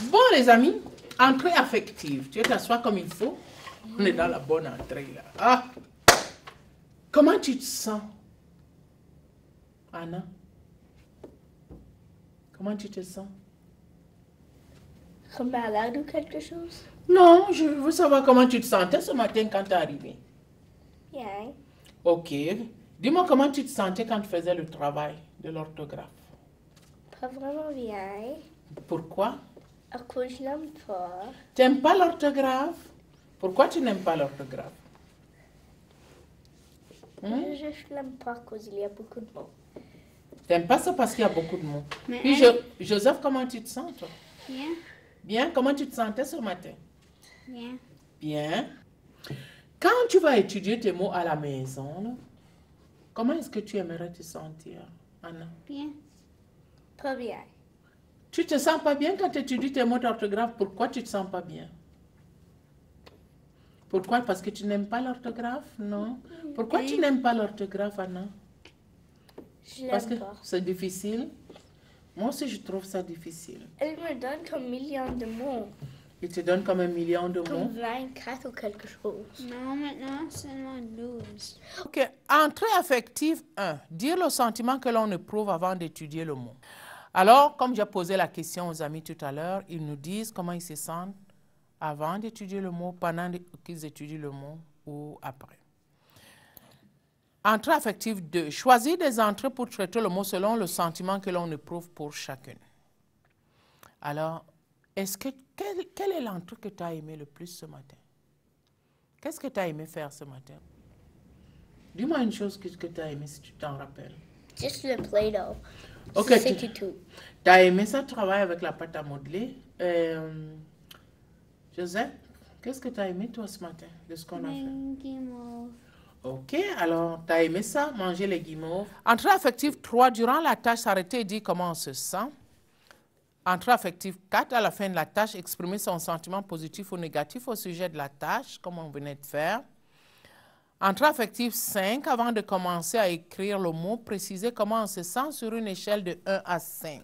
Bon, les amis, entrée affective. Tu t'assois comme il faut. On est dans la bonne entrée, là. Ah! Comment tu te sens, Anna? Comment tu te sens? Malade ou quelque chose? Non, je veux savoir comment tu te sentais ce matin quand tu es arrivé. Bien. Ok. Dis-moi comment tu te sentais quand tu faisais le travail de l'orthographe. Pas vraiment bien. Pourquoi? À cause je n'aime pas. Tu n'aimes pas l'orthographe? Pourquoi tu n'aimes pas l'orthographe? Je n'aime pas à cause il y a beaucoup de mots. Tu n'aimes pas ça parce qu'il y a beaucoup de mots. Mais Puis Joseph, comment tu te sens, toi? Bien. Bien? Comment tu te sentais ce matin? Bien. Bien. Quand tu vas étudier tes mots à la maison, là, comment est-ce que tu aimerais te sentir, Anna? Bien. Pas bien. Tu te sens pas bien quand tu étudies tes mots d'orthographe. Pourquoi tu te sens pas bien? Pourquoi? Parce que tu n'aimes pas l'orthographe? Non. Pourquoi tu n'aimes pas l'orthographe, Anna? Je Parce que l'aime pas. c'est difficile. Moi aussi, je trouve ça difficile. Elle me donne comme millions de mots. Il te donne comme 1 million de Comme mots. 24 ou quelque chose. Non, maintenant, seulement 12. Ok. Entrée affective 1. Dire le sentiment que l'on éprouve avant d'étudier le mot. Alors, comme j'ai posé la question aux amis tout à l'heure, ils nous disent comment ils se sentent avant d'étudier le mot, pendant qu'ils étudient le mot ou après. Entrée affective 2. Choisir des entrées pour traiter le mot selon le sentiment que l'on éprouve pour chacune. Alors, quelle est l'entrée que tu as aimé le plus ce matin? Qu'est-ce que tu as aimé faire ce matin? Dis-moi une chose que tu as aimé si tu t'en rappelles. Juste le Play-Doh. Ok, C'est tout. tu as aimé ça travailler avec la pâte à modeler. Joseph, qu'est-ce que tu as aimé toi ce matin de ce qu'on a fait? Guimauve. Ok, alors tu as aimé ça, manger les guimauves. Entrée affective 3, durant la tâche, s'arrêter et dire comment on se sent. Entrée affective 4, à la fin de la tâche, exprimer son sentiment positif ou négatif au sujet de la tâche, comme on venait de faire. Entrée affective 5, avant de commencer à écrire le mot, préciser comment on se sent sur une échelle de 1 à 5.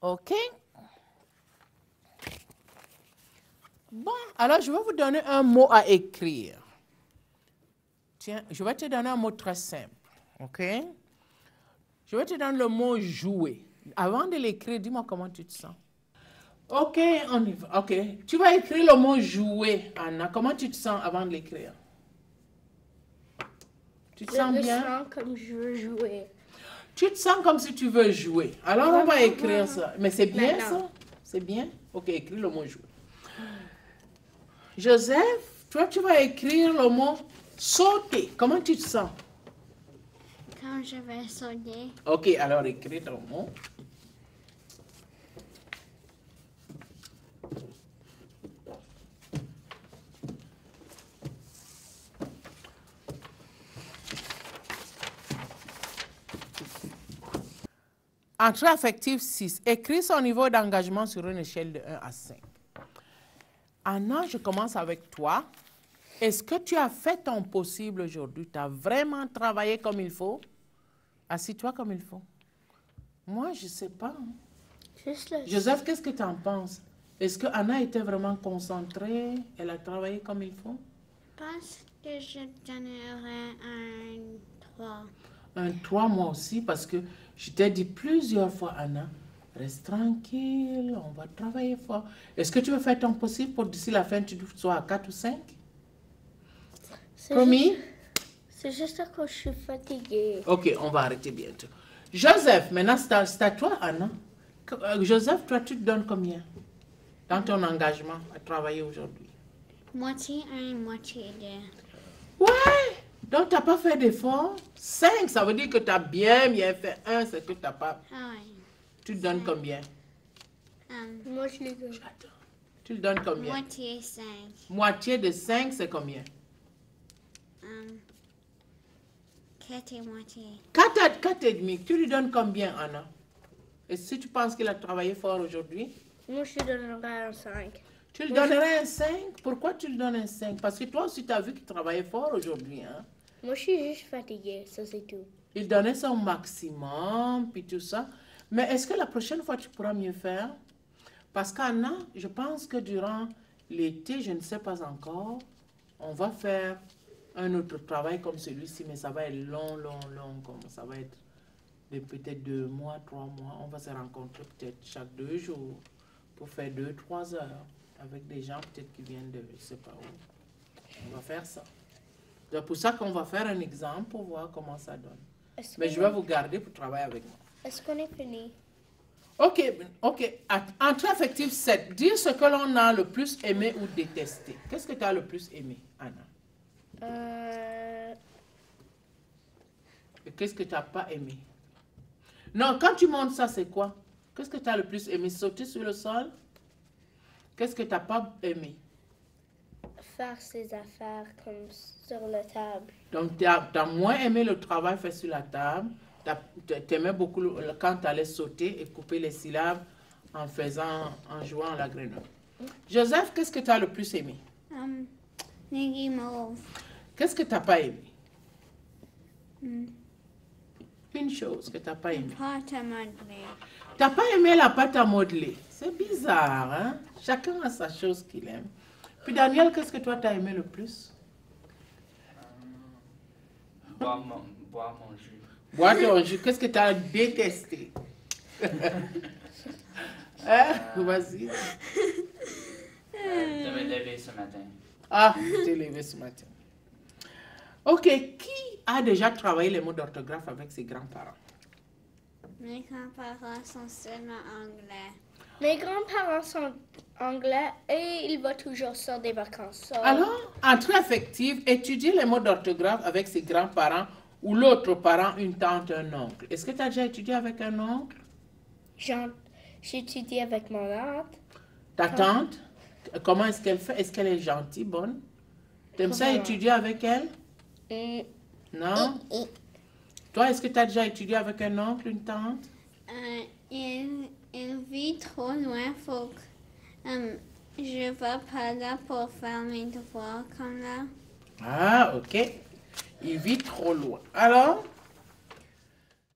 OK? Bon, alors je vais vous donner un mot à écrire. Tiens, je vais te donner un mot très simple. OK? Je vais te donner le mot jouer. Avant de l'écrire, dis-moi comment tu te sens. OK, on y va. OK. Tu vas écrire le mot jouer, Anna. Comment tu te sens avant de l'écrire? Tu te sens Je bien? sens comme je veux jouer. Tu te sens comme si tu veux jouer. Alors, on va écrire ça. Mais c'est bien Maintenant. ça? C'est bien? OK, écris le mot jouer. Joseph, toi, tu vas écrire le mot sauter. Comment tu te sens? Quand je vais sauter, OK, alors écris ton mot. Entrée affective 6. Écris son niveau d'engagement sur une échelle de 1 à 5. Anna, je commence avec toi. Est-ce que tu as fait ton possible aujourd'hui? Tu as vraiment travaillé comme il faut? Assis-toi comme il faut. Moi, je ne sais pas. Hein. Juste le Joseph, qu'est-ce que tu en penses? Est-ce que Anna était vraiment concentrée? Elle a travaillé comme il faut? parce que je donnerai un 3. Un 3, moi aussi, parce que je t'ai dit plusieurs fois, Anna, reste tranquille, on va travailler fort. Est-ce que tu veux faire ton possible pour d'ici la fin, tu sois à 4 ou 5? Promis? C'est juste que je suis fatiguée. Ok, on va arrêter bientôt. Joseph, maintenant c'est à toi, Anna. Joseph, toi, tu te donnes combien dans ton engagement à travailler aujourd'hui? Moitié 1, moitié 2. Ouais! Donc, tu n'as pas fait d'effort. 5, ça veut dire que tu as bien fait. 1, c'est que tu n'as pas. Ah oui. Tu te donnes combien? Moi, je l'ai donné. Attends. Tu le donnes combien? Moitié 5. Moitié de 5, c'est combien? 4 et moitié. 4 et demi. Tu lui donnes combien, Anna? Et si tu penses qu'il a travaillé fort aujourd'hui? Moi, je lui donnerai un 5. Tu lui donnerais un 5? Pourquoi tu lui donnes un 5? Parce que toi aussi, tu as vu qu'il travaillait fort aujourd'hui. Hein? Moi, je suis juste fatiguée, ça c'est tout. Il donnait son maximum, puis tout ça. Mais est-ce que la prochaine fois, tu pourras mieux faire? Parce qu'Anna, je pense que durant l'été, je ne sais pas encore, on va faire un autre travail comme celui-ci, mais ça va être long, comme ça va être de peut-être 2 mois, 3 mois. On va se rencontrer peut-être chaque 2 jours pour faire 2-3 heures avec des gens peut-être qui viennent de je ne sais pas où. On va faire ça. C'est pour ça qu'on va faire un exemple pour voir comment ça donne. Mais je vais vous garder pour travailler avec moi. Est-ce qu'on est fini? Ok. Entrée affective 7. Dire ce que l'on a le plus aimé ou détesté. Qu'est-ce que tu as le plus aimé, Anna? Et qu'est-ce que tu n'as pas aimé? Non, quand tu montes ça, c'est quoi? Qu'est-ce que tu as le plus aimé? Sauter sur le sol? Qu'est-ce que tu n'as pas aimé? Faire ses affaires comme sur la table. Donc, tu as moins aimé le travail fait sur la table. Tu aimais beaucoup quand tu allais sauter et couper les syllabes en jouant à la grenouille. Joseph, qu'est-ce que tu as le plus aimé? Les guimauves. Qu'est-ce que tu n'as pas aimé? Une chose que tu n'as pas aimé. Pâte à modeler. Tu n'as pas aimé la pâte à modeler. C'est bizarre, hein? Chacun a sa chose qu'il aime. Puis Daniel, qu'est-ce que toi tu as aimé le plus? Boire mon jus. Boire ton jus. Qu'est-ce que tu as détesté? Hein? Vas-y. De me lever ce matin. Ah, tu t'es levé ce matin. Ok, qui a déjà travaillé les mots d'orthographe avec ses grands-parents? Mes grands-parents sont seulement anglais. Mes grands-parents sont anglais et ils vont toujours sur des vacances. So, Alors, entrée affective, étudier les mots d'orthographe avec ses grands-parents ou l'autre parent, une tante, un oncle. Est-ce que tu as déjà étudié avec un oncle? j'ai étudié avec mon tante. Ta tante? Comment est-ce qu'elle fait? Est-ce qu'elle est gentille, bonne? T'aimes ça étudier avec elle? Non? Toi, est-ce que tu as déjà étudié avec un oncle, une tante? Il vit trop loin, faut que je vais pas là pour faire mes devoirs comme là. Ah, ok. Il vit trop loin. Alors,